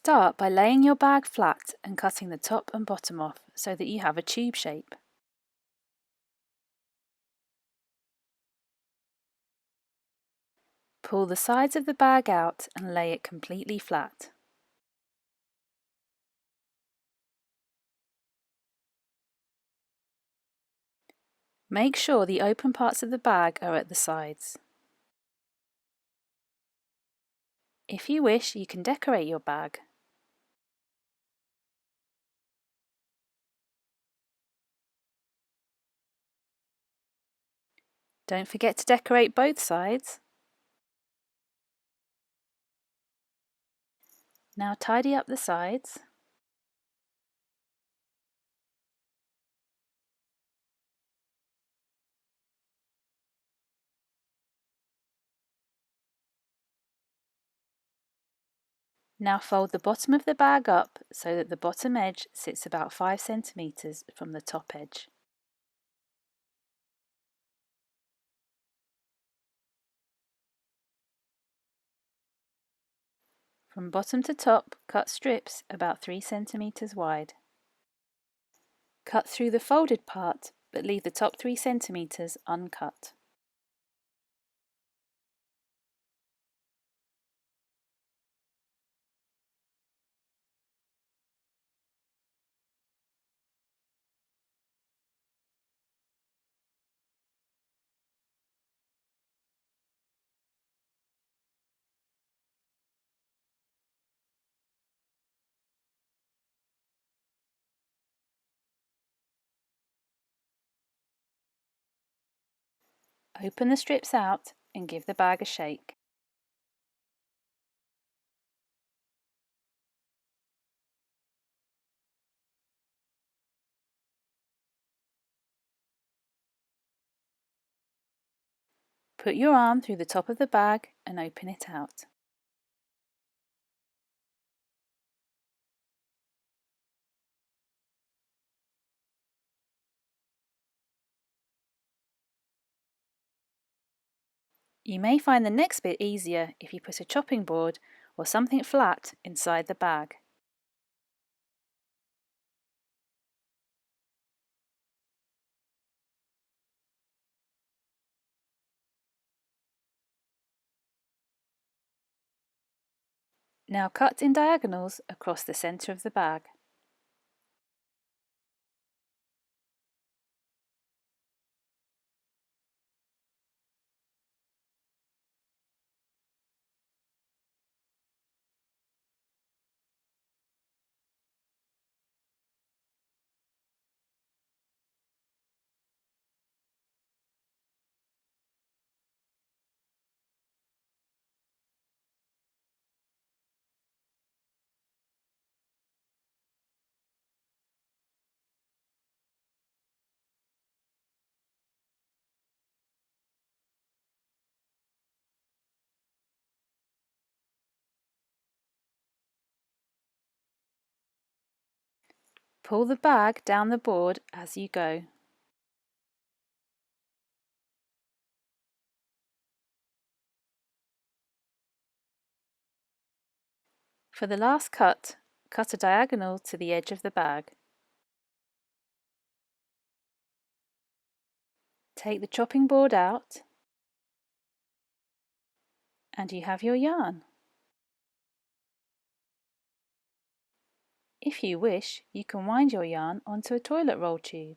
Start by laying your bag flat and cutting the top and bottom off so that you have a tube shape. Pull the sides of the bag out and lay it completely flat. Make sure the open parts of the bag are at the sides. If you wish, you can decorate your bag. Don't forget to decorate both sides. Now tidy up the sides. Now fold the bottom of the bag up so that the bottom edge sits about 5 centimeters from the top edge. From bottom to top, cut strips about 3 centimeters wide. Cut through the folded part, but leave the top 3 centimeters uncut. Open the strips out and give the bag a shake. Put your arm through the top of the bag and open it out. You may find the next bit easier if you put a chopping board or something flat inside the bag. Now cut in diagonals across the centre of the bag. Pull the bag down the board as you go. For the last cut, cut a diagonal to the edge of the bag. Take the chopping board out and you have your yarn. If you wish, you can wind your yarn onto a toilet roll tube.